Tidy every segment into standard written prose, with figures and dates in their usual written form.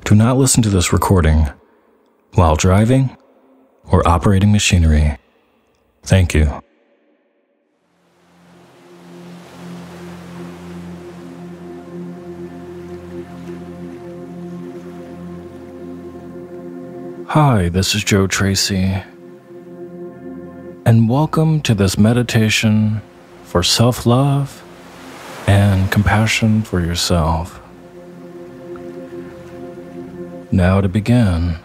Do not listen to this recording while driving or operating machinery. Thank you. Hi, this is Joe Tracy, and welcome to this meditation for self-love and compassion for yourself. Now to begin,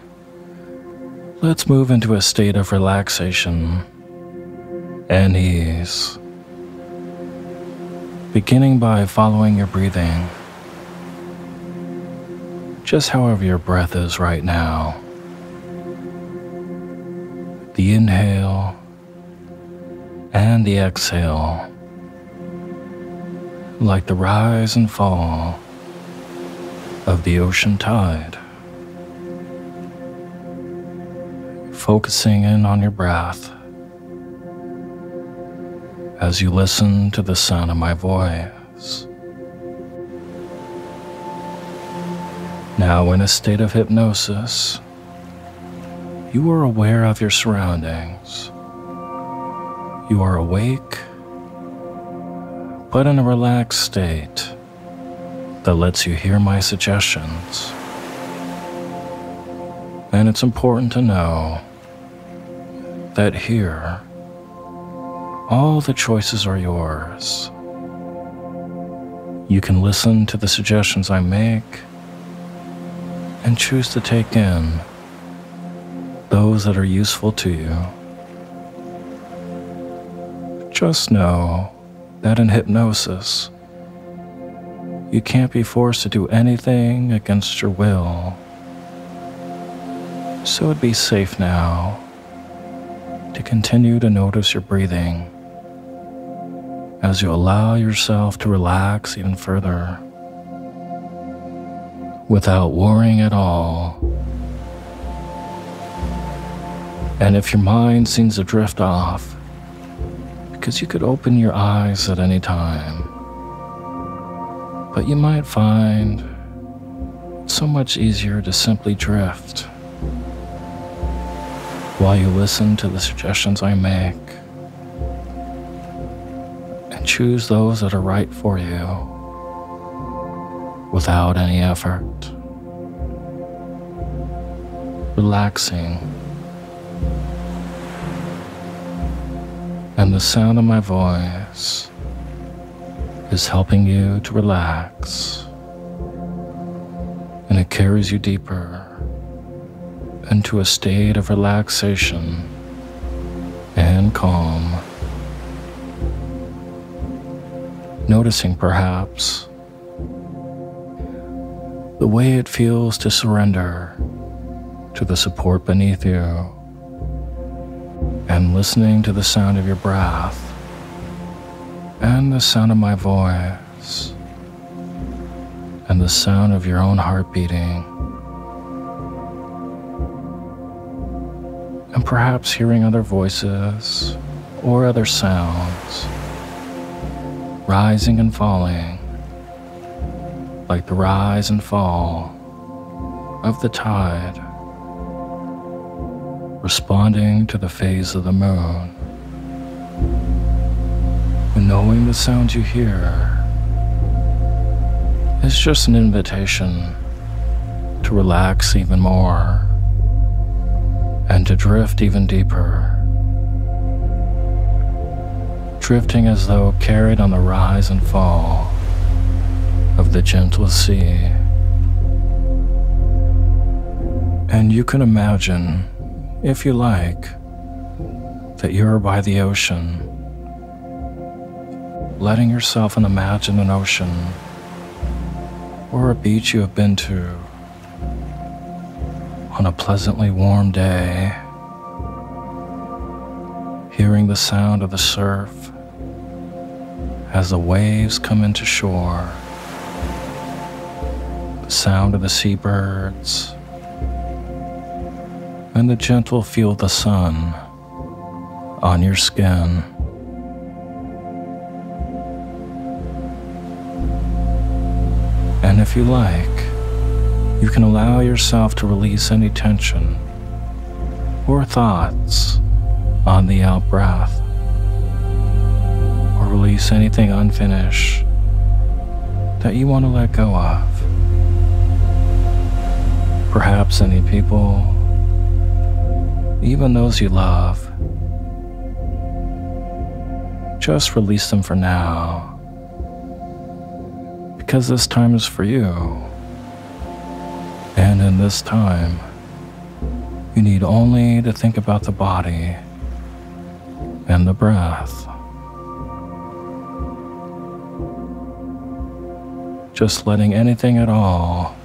let's move into a state of relaxation and ease, beginning by following your breathing, just however your breath is right now. The inhale and the exhale, like the rise and fall of the ocean tide. Focusing in on your breath as you listen to the sound of my voice. Now, in a state of hypnosis, you are aware of your surroundings. You are awake, but in a relaxed state that lets you hear my suggestions. And it's important to know that here, all the choices are yours. You can listen to the suggestions I make and choose to take in those that are useful to you. Just know that in hypnosis, you can't be forced to do anything against your will. So it'd be safe now to continue to notice your breathing as you allow yourself to relax even further without worrying at all. And if your mind seems to drift off, because you could open your eyes at any time, but you might find it's so much easier to simply drift while you listen to the suggestions I make and choose those that are right for you without any effort. Relaxing. And the sound of my voice is helping you to relax, and it carries you deeper into a state of relaxation and calm. Noticing perhaps the way it feels to surrender to the support beneath you, and listening to the sound of your breath and the sound of my voice and the sound of your own heart beating, and perhaps hearing other voices or other sounds rising and falling like the rise and fall of the tide, responding to the phase of the moon. And knowing the sounds you hear is just an invitation to relax even more and to drift even deeper, drifting as though carried on the rise and fall of the gentle sea. And you can imagine, if you like, that you are by the ocean, letting yourself imagine an ocean or a beach you have been to on a pleasantly warm day, hearing the sound of the surf as the waves come into shore, the sound of the seabirds, and the gentle feel of the sun on your skin. And if you like, You can allow yourself to release any tension or thoughts on the out breath, or release anything unfinished that you want to let go of. Perhaps any people, even those you love. Just release them for now, because this time is for you. And in this time, you need only to think about the body and the breath. Just letting anything at all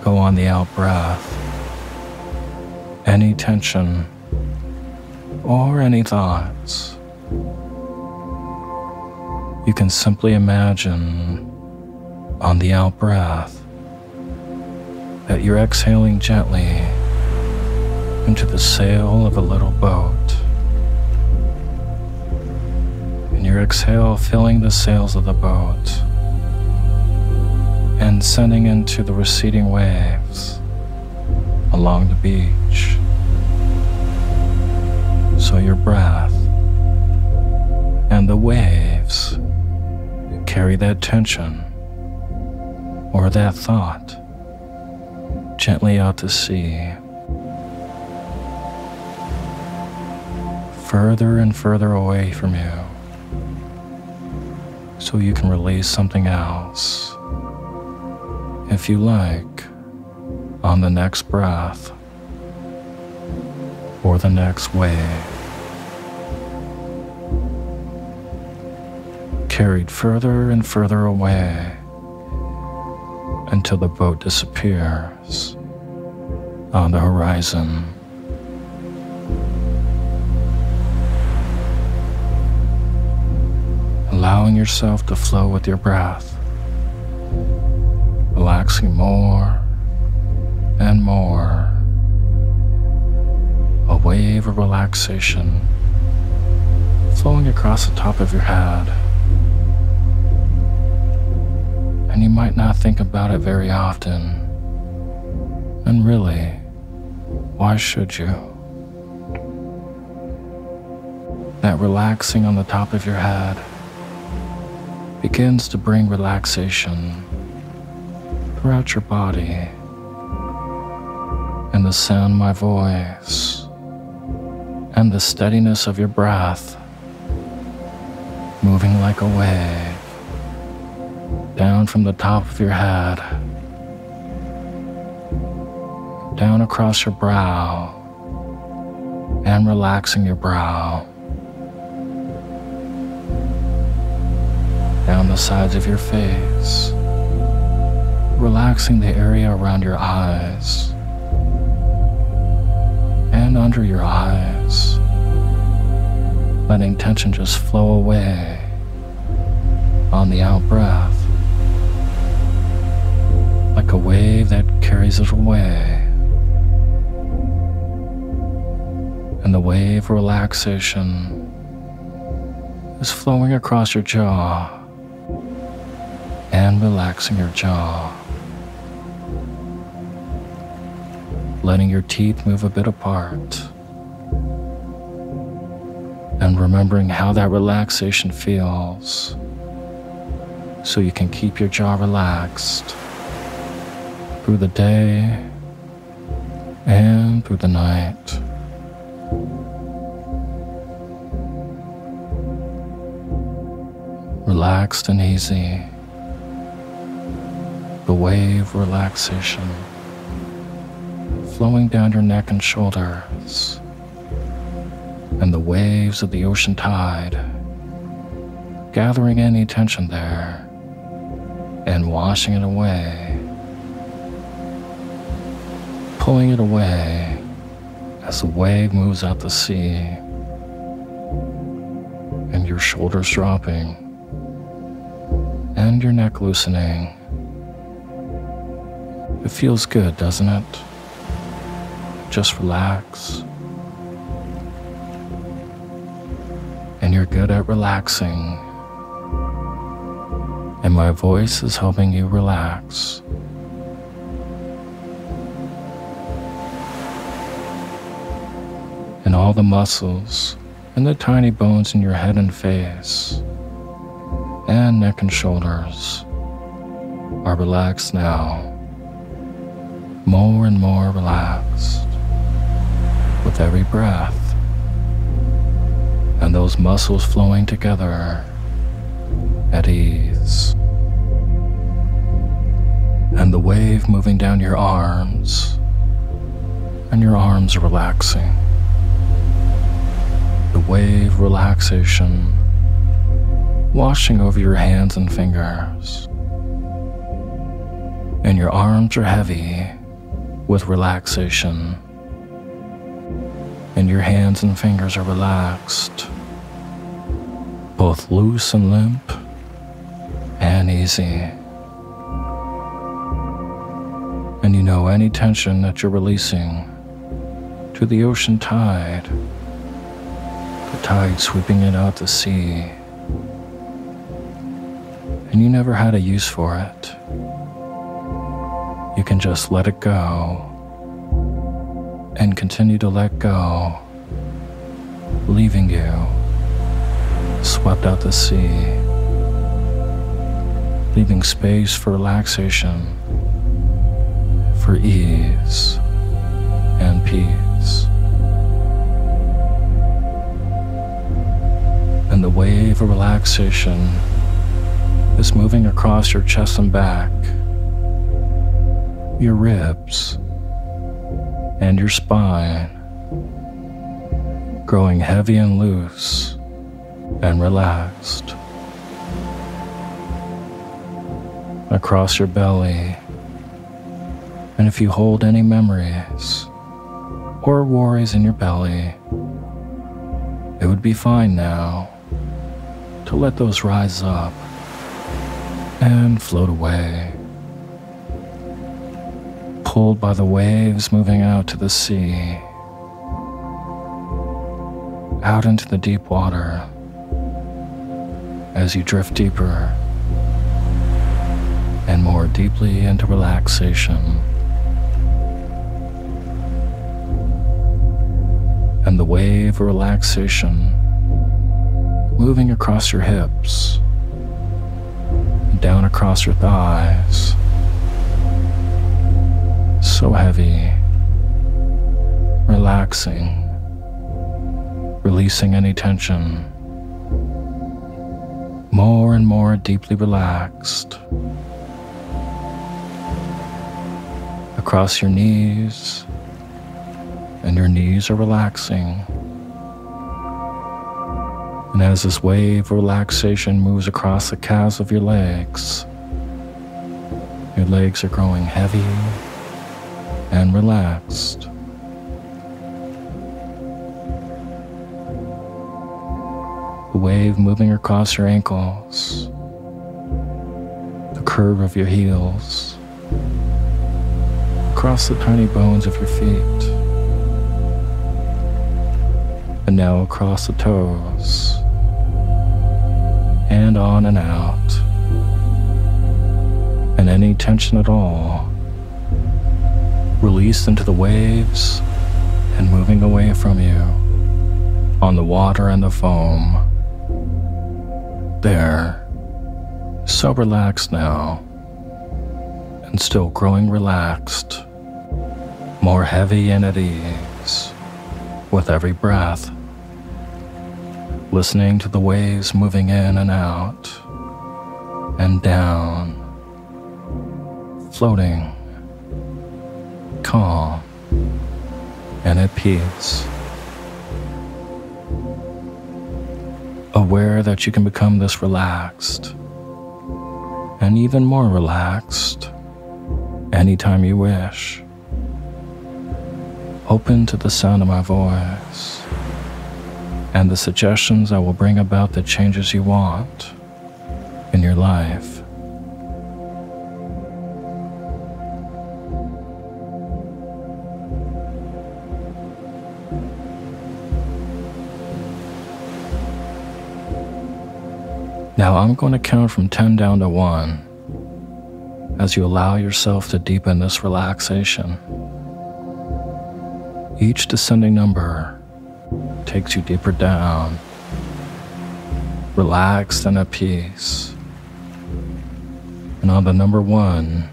go on the out breath. Any tension or any thoughts. You can simply imagine on the out breath that you're exhaling gently into the sail of a little boat. And your exhale filling the sails of the boat and sending into the receding waves along the beach. So your breath and the waves carry that tension or that thought gently out to sea, further and further away from you, so you can release something else, if you like, on the next breath or the next wave. Carried further and further away until the boat disappears on the horizon. Allowing yourself to flow with your breath, relaxing more and more. A wave of relaxation flowing across the top of your head. And you might not think about it very often. And really, why should you? That relaxing on the top of your head begins to bring relaxation throughout your body. And the sound of my voice and the steadiness of your breath moving like a wave down from the top of your head, down across your brow, and relaxing your brow, down the sides of your face, relaxing the area around your eyes, and under your eyes, letting tension just flow away on the out breath, like a wave that carries it away. And the wave of relaxation is flowing across your jaw and relaxing your jaw, letting your teeth move a bit apart, and remembering how that relaxation feels, so you can keep your jaw relaxed through the day and through the night. Relaxed and easy. The wave of relaxation flowing down your neck and shoulders, and the waves of the ocean tide gathering any tension there and washing it away, pulling it away as the wave moves out to sea, and your shoulders dropping and your neck loosening. It feels good, doesn't it? Just relax. And you're good at relaxing. And my voice is helping you relax. and all the muscles and the tiny bones in your head and face and neck and shoulders are relaxed now, more and more relaxed with every breath, and those muscles flowing together at ease, and the wave moving down your arms, and your arms are relaxing. The wave relaxation washing over your hands and fingers, and your arms are heavy with relaxation, and your hands and fingers are relaxed, both loose and limp and easy. And you know any tension that you're releasing to the ocean tide, the tide sweeping it out to sea, and you never had a use for it. You can just let it go and continue to let go, leaving you swept out to sea, leaving space for relaxation, for ease and peace. And the wave of relaxation is moving across your chest and back, your ribs, and your spine, growing heavy and loose and relaxed. Across your belly, and if you hold any memories or worries in your belly, it would be fine now to let those rise up and float away, pulled by the waves moving out to the sea, out into the deep water as you drift deeper and more deeply into relaxation. And the wave of relaxation moving across your hips, down across your thighs, so heavy, relaxing, releasing any tension, more and more deeply relaxed, across your knees, and your knees are relaxing. And as this wave of relaxation moves across the calves of your legs are growing heavy and relaxed. The wave moving across your ankles, the curve of your heels, across the tiny bones of your feet, and now across the toes, and on and out, and any tension at all released into the waves and moving away from you on the water and the foam. There, so relaxed now, and still growing relaxed, more heavy and at ease with every breath, listening to the waves moving in and out and down, floating, calm, and at peace. Aware that you can become this relaxed, and even more relaxed, anytime you wish. Open to the sound of my voice, and the suggestions I will bring about the changes you want in your life. Now I'm going to count from 10 down to 1 as you allow yourself to deepen this relaxation. Each descending number takes you deeper down, relaxed and at peace. And on the number 1,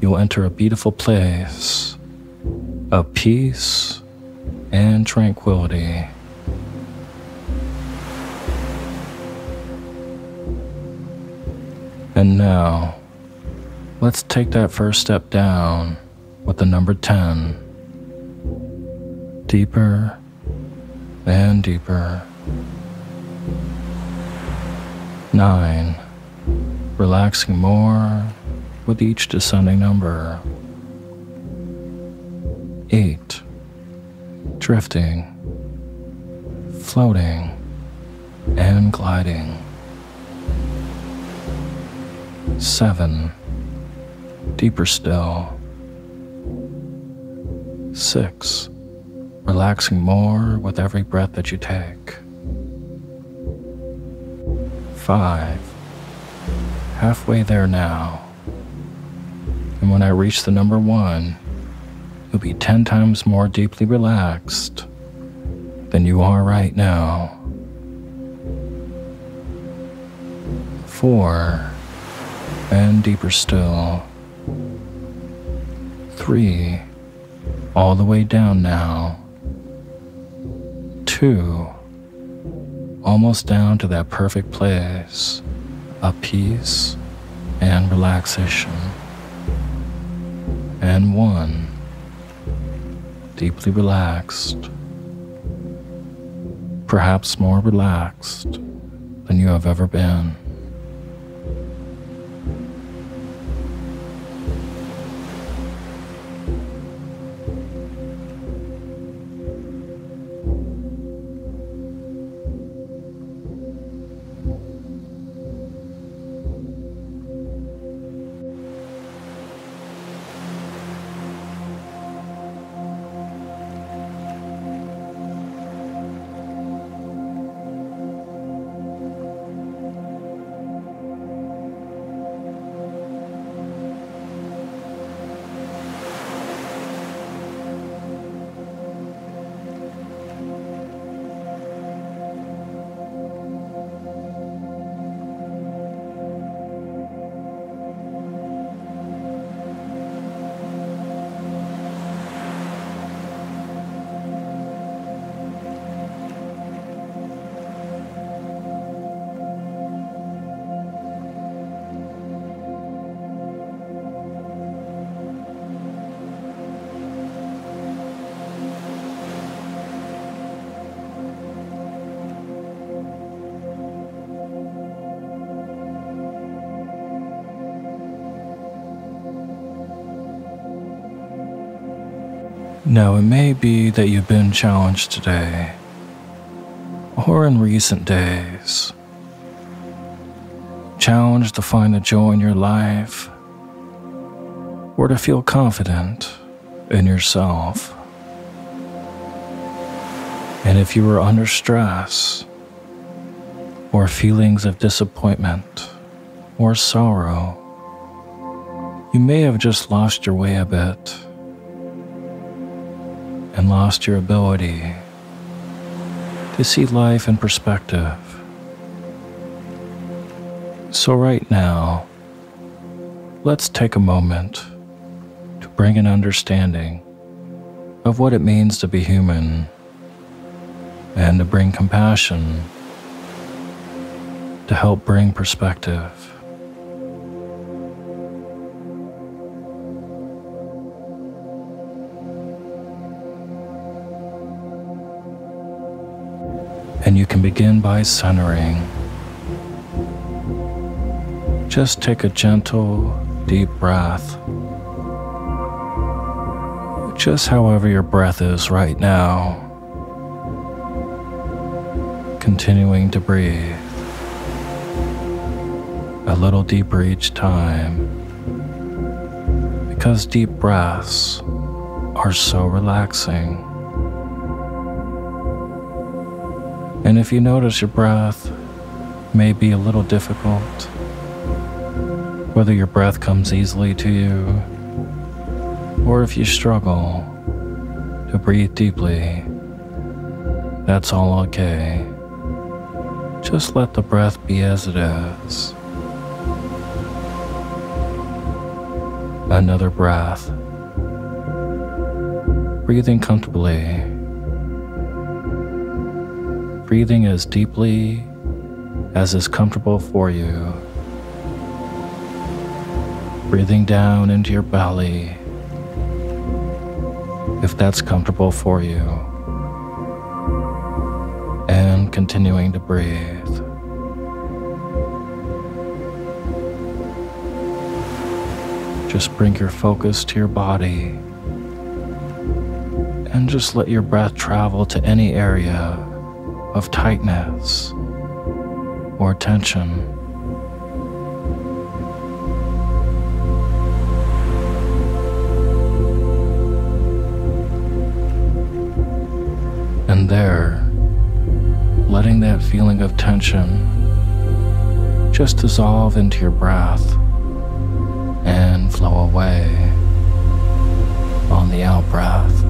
you'll enter a beautiful place of peace and tranquility. And now, let's take that first step down with the number 10. Deeper and deeper. 9. Relaxing more with each descending number. 8. Drifting, floating, and gliding. 7. Deeper still. 6. Relaxing more with every breath that you take. 5. Halfway there now. And when I reach the number 1, you'll be 10 times more deeply relaxed than you are right now. 4. And deeper still. 3. All the way down now. 2. Almost down to that perfect place of peace and relaxation. And 1. Deeply relaxed. Perhaps more relaxed than you have ever been. Now, it may be that you've been challenged today, or in recent days, challenged to find the joy in your life, or to feel confident in yourself. And if you were under stress, or feelings of disappointment, or sorrow, you may have just lost your way a bit, and lost your ability to see life in perspective. So right now, let's take a moment to bring an understanding of what it means to be human, and to bring compassion to help bring perspective. And you can begin by centering. Just take a gentle, deep breath. Just however your breath is right now. Continuing to breathe a little deeper each time, because deep breaths are so relaxing. And if you notice your breath may be a little difficult, whether your breath comes easily to you, or if you struggle to breathe deeply, That's all okay. Just let the breath be as it is. Another breath. Breathing comfortably. Breathing as deeply as is comfortable for you. Breathing down into your belly, if that's comfortable for you. And continuing to breathe. Just bring your focus to your body and just let your breath travel to any area of tightness or tension. And there, letting that feeling of tension just dissolve into your breath and flow away on the out breath.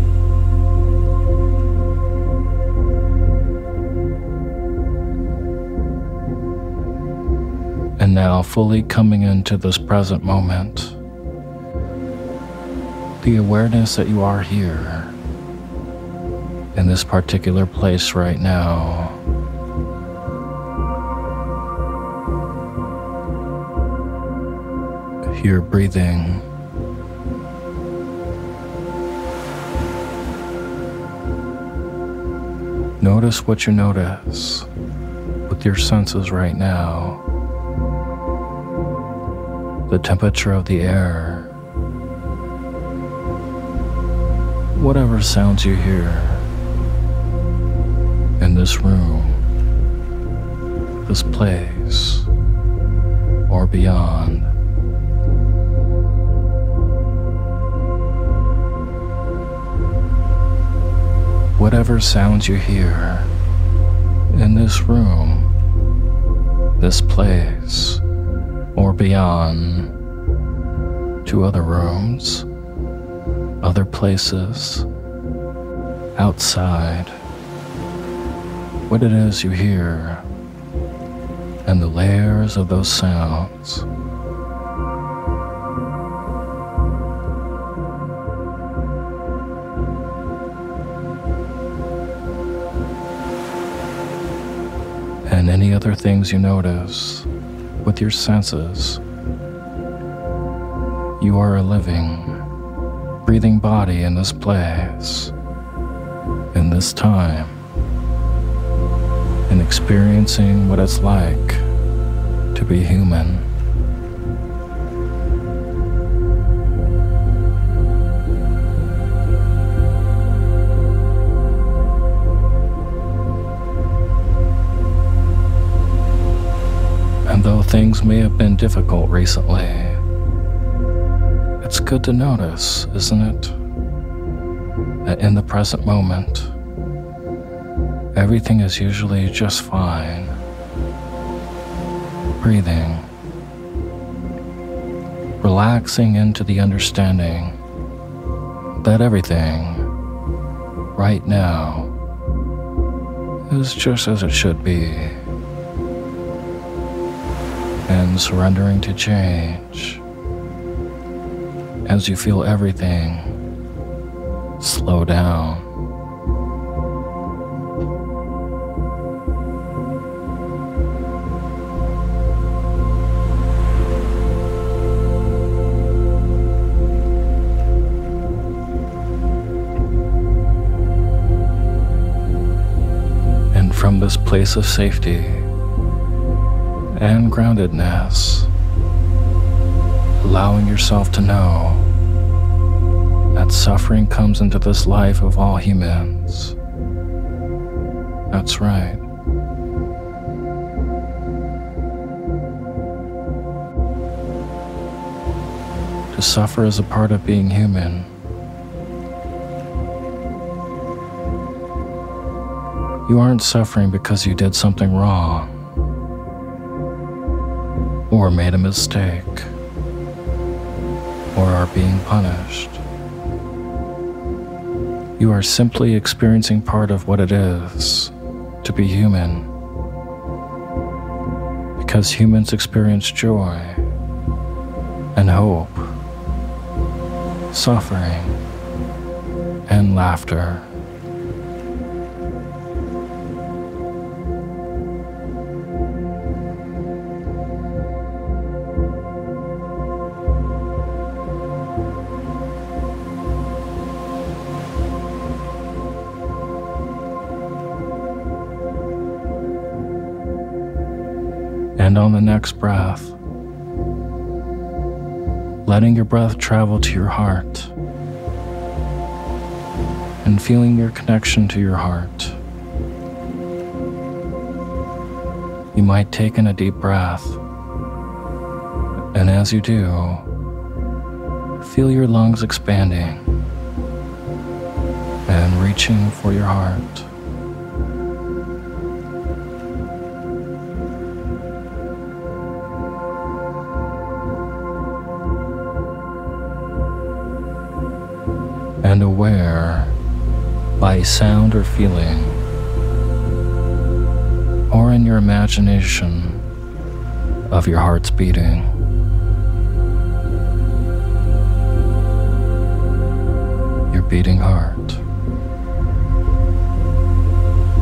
And now fully coming into this present moment, the awareness that you are here in this particular place right now. You're breathing. Notice what you notice with your senses right now. The temperature of the air. Whatever sounds you hear in this room, this place, or beyond. Whatever sounds you hear in this room, this place, or beyond, to other rooms, other places, outside, what it is you hear, and the layers of those sounds. And any other things you notice with your senses. You are a living, breathing body in this place, in this time, and experiencing what it's like to be human. And though things may have been difficult recently, it's good to notice, isn't it, that in the present moment, everything is usually just fine. Breathing, relaxing into the understanding that everything, right now, is just as it should be. And surrendering to change as you feel everything slow down. And from this place of safety and groundedness, allowing yourself to know that suffering comes into this life of all humans. That's right. To suffer is a part of being human. You aren't suffering because you did something wrong or made a mistake, or are being punished. You are simply experiencing part of what it is to be human, because humans experience joy and hope, suffering and laughter. And on the next breath, letting your breath travel to your heart and feeling your connection to your heart. You might take in a deep breath, and as you do, feel your lungs expanding and reaching for your heart. And aware by sound or feeling, or in your imagination, of your heart's beating. Your beating heart.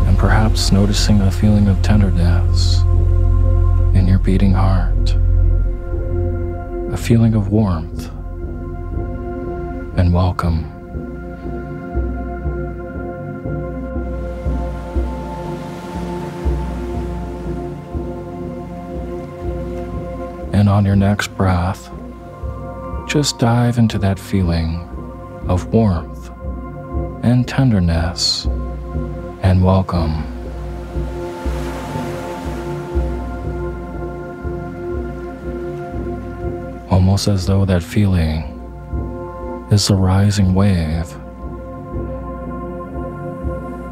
And perhaps noticing a feeling of tenderness in your beating heart, a feeling of warmth and welcome. And on your next breath, just dive into that feeling of warmth and tenderness and welcome. Almost as though that feeling is a rising wave,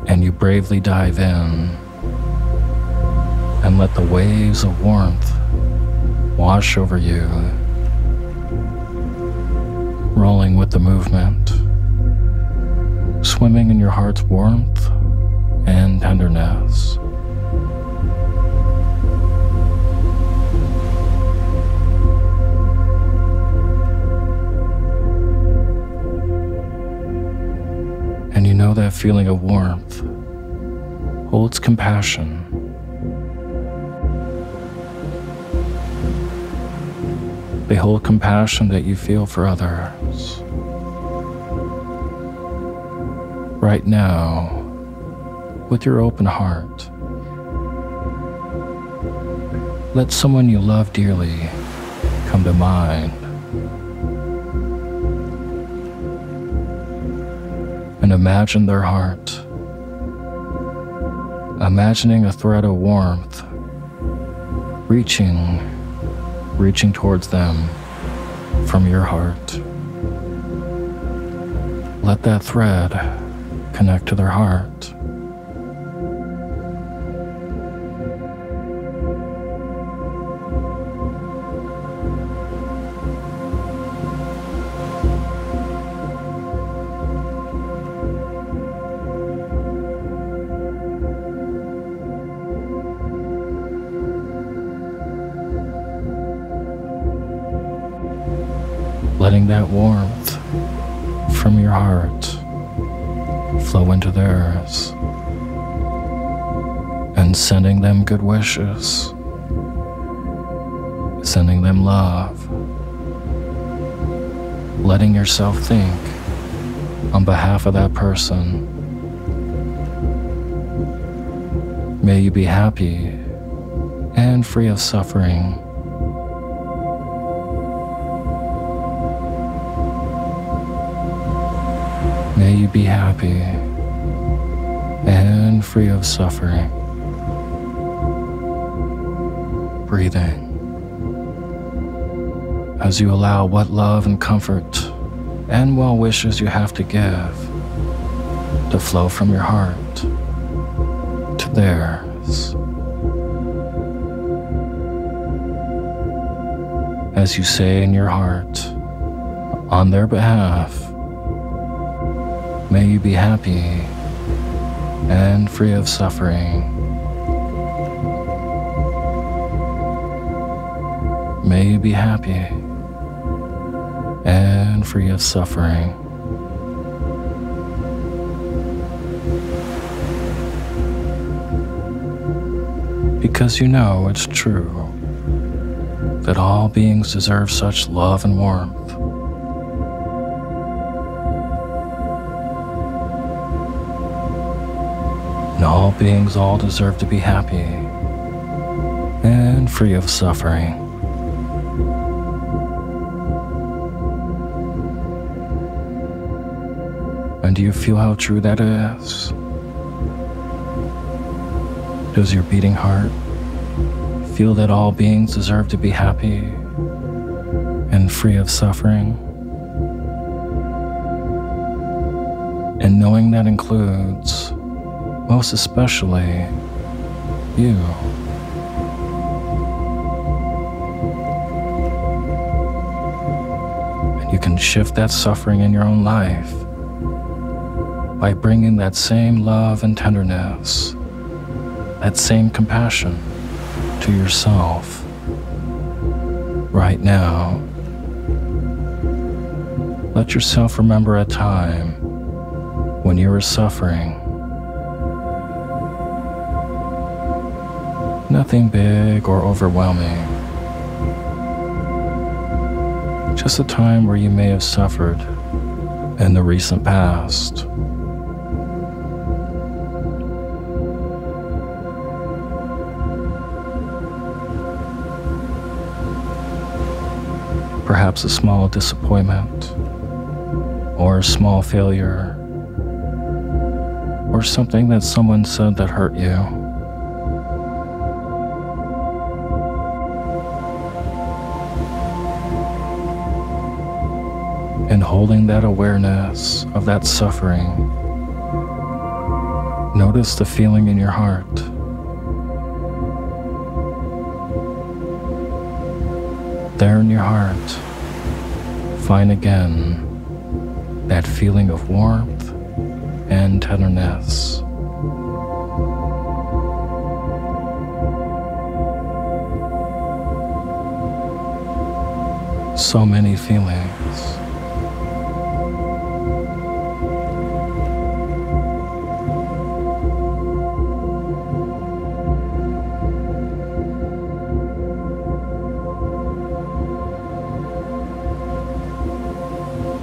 and you bravely dive in and let the waves of warmth wash over you, rolling with the movement, swimming in your heart's warmth and tenderness. And you know that feeling of warmth holds compassion. They hold compassion that you feel for others. Right now, with your open heart, let someone you love dearly come to mind. And imagine their heart, imagining a thread of warmth reaching towards them from your heart. Let that thread connect to their heart. Letting that warmth from your heart flow into theirs, and sending them good wishes, sending them love, letting yourself think on behalf of that person. May you be happy and free of suffering. May you be happy and free of suffering. Breathing as you allow what love and comfort and well wishes you have to give to flow from your heart to theirs. As you say in your heart, on their behalf, May you be happy and free of suffering. May you be happy and free of suffering. Because you know it's true that all beings deserve such love and warmth. And all beings all deserve to be happy and free of suffering. And do you feel how true that is? Does your beating heart feel that all beings deserve to be happy and free of suffering? And knowing that includes, most especially, you. And you can shift that suffering in your own life by bringing that same love and tenderness, that same compassion to yourself right now. Let yourself remember a time when you were suffering. Nothing big or overwhelming. Just a time where you may have suffered in the recent past. Perhaps a small disappointment, or a small failure, or something that someone said that hurt you. And holding that awareness of that suffering, notice the feeling in your heart. There in your heart, find again that feeling of warmth and tenderness. So many feelings.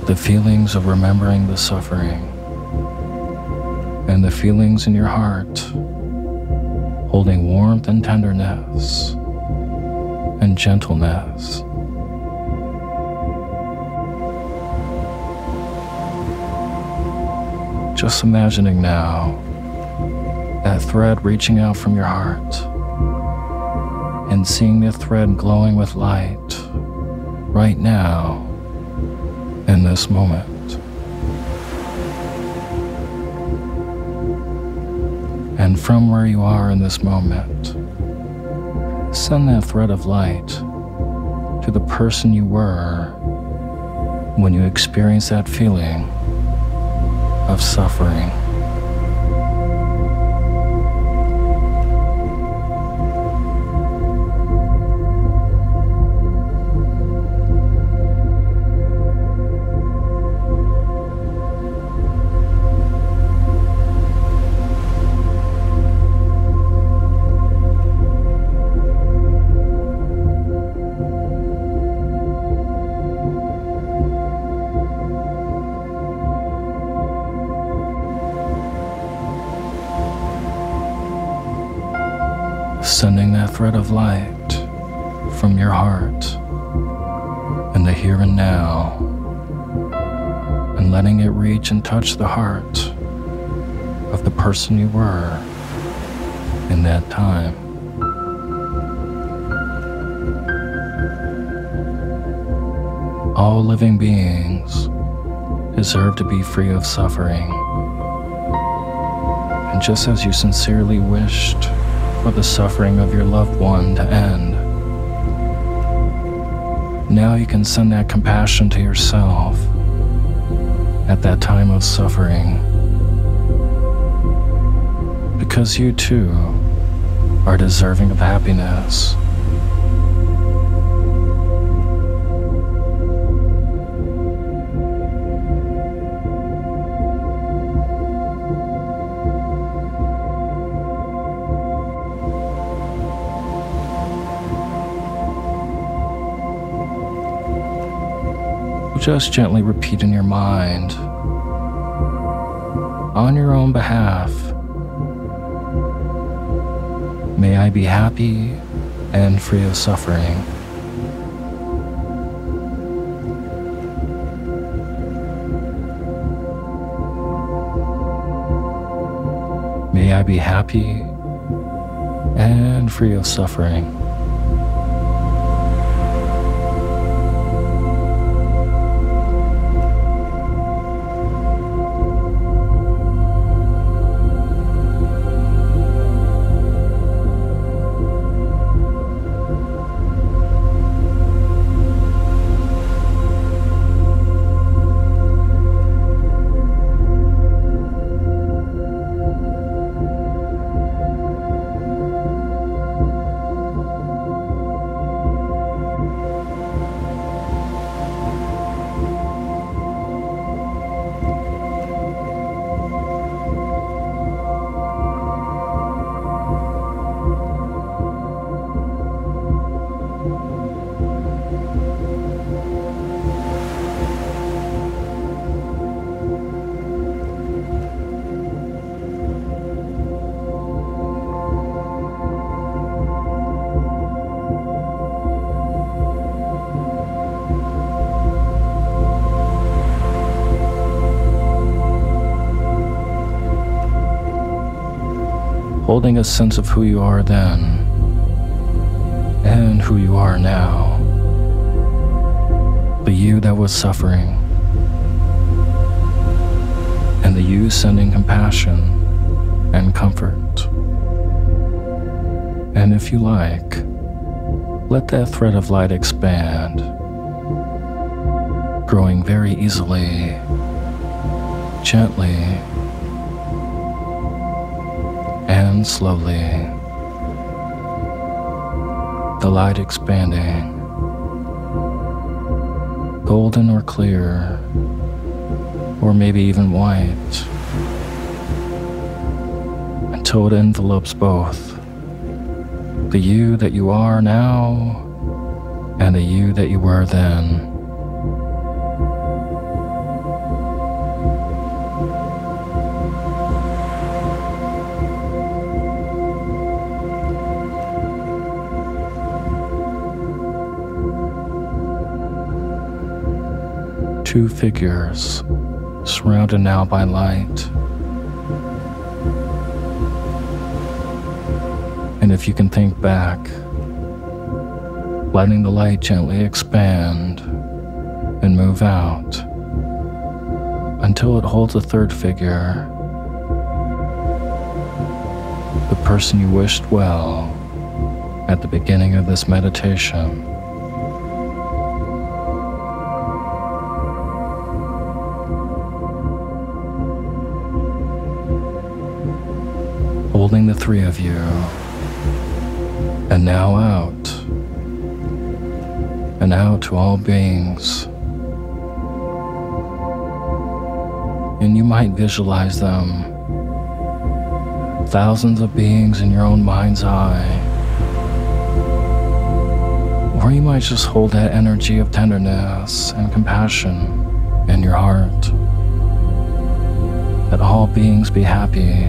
The feelings of remembering the suffering, and the feelings in your heart, holding warmth and tenderness and gentleness. Just imagining now that thread reaching out from your heart and seeing the thread glowing with light right now in this moment. And from where you are in this moment, send that thread of light to the person you were when you experienced that feeling of suffering. Sending that thread of light from your heart in the here and now, and letting it reach and touch the heart of the person you were in that time. All living beings deserve to be free of suffering. And just as you sincerely wished for the suffering of your loved one to end, now you can send that compassion to yourself at that time of suffering, because you too are deserving of happiness. Just gently repeat in your mind, on your own behalf, may I be happy and free of suffering. May I be happy and free of suffering. Holding a sense of who you are then and who you are now, the you that was suffering and the you sending compassion and comfort. And if you like, let that thread of light expand, growing very easily, gently, and slowly, the light expanding, golden or clear, or maybe even white, until it envelopes both the you that you are now and the you that you were then. Two figures, surrounded now by light. And if you can think back, letting the light gently expand and move out until it holds a third figure, the person you wished well at the beginning of this meditation. Holding the three of you, and now out, and out to all beings. And you might visualize them, thousands of beings in your own mind's eye. Or you might just hold that energy of tenderness and compassion in your heart, that all beings be happy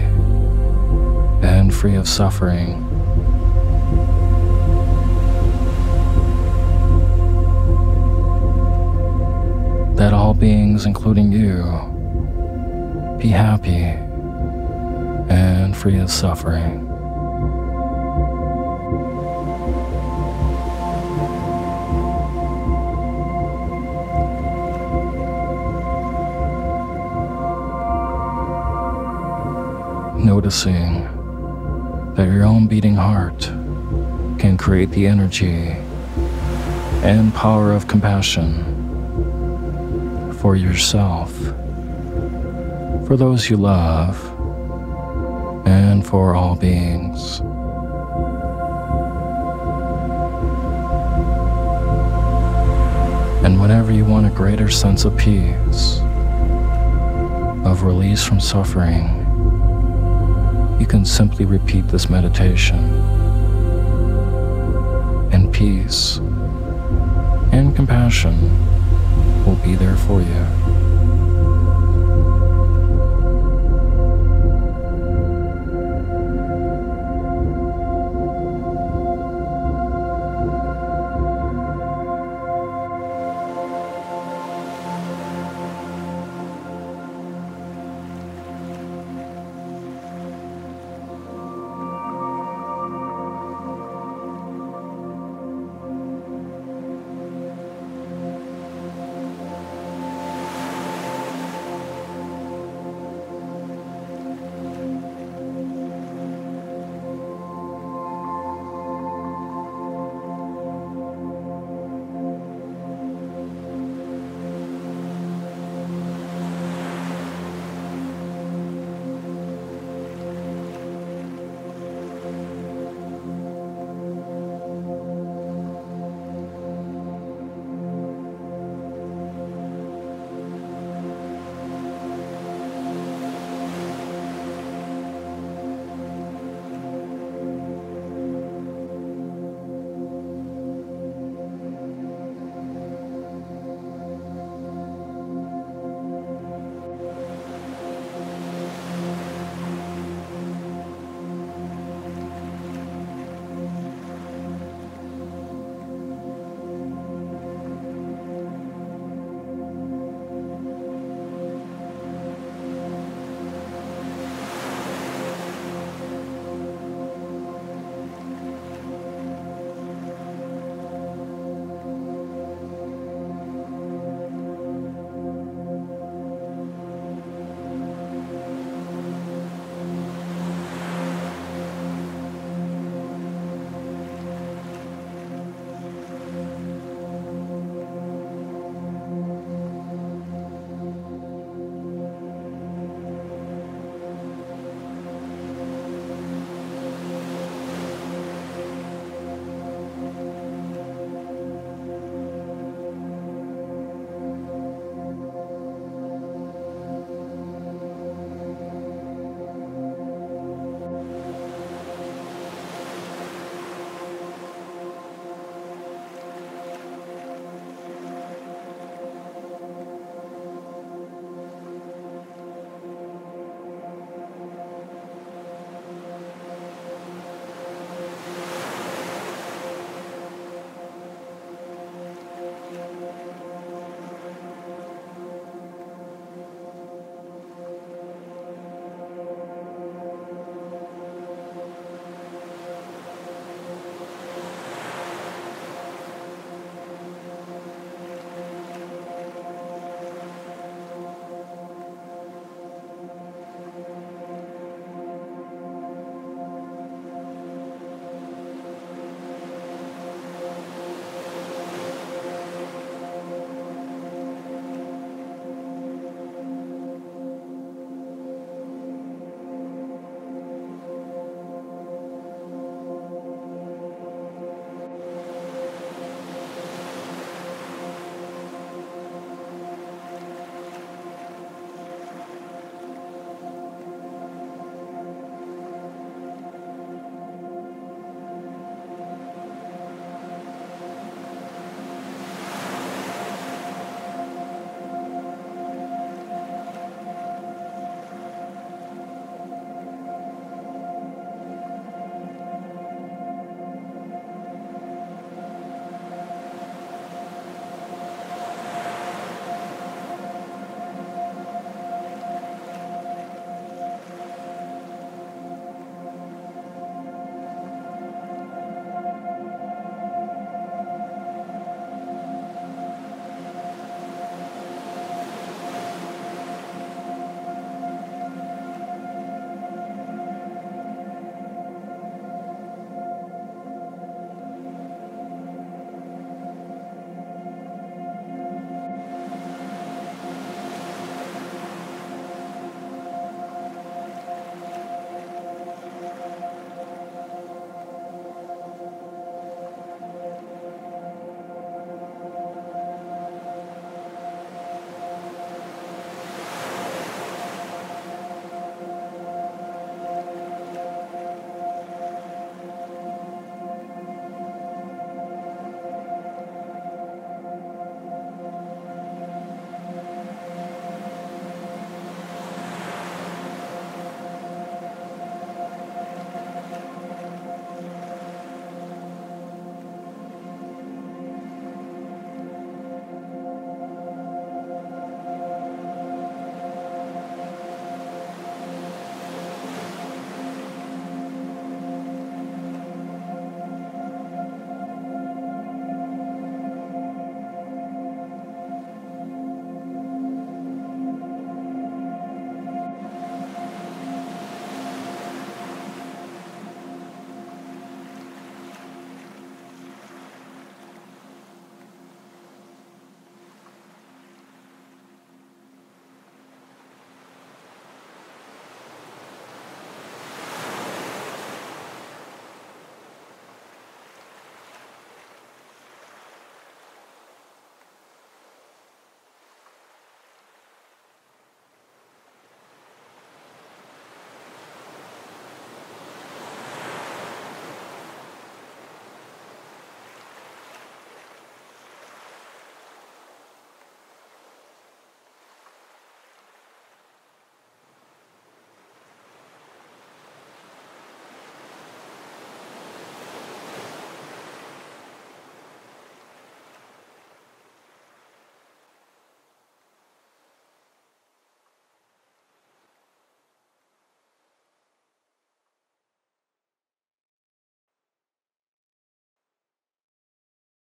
and free of suffering. That all beings, including you, be happy and free of suffering. Noticing that your own beating heart can create the energy and power of compassion for yourself for those you love, and for all beings. And whenever you want a greater sense of peace, of release from suffering, you can simply repeat this meditation, and peace and compassion will be there for you.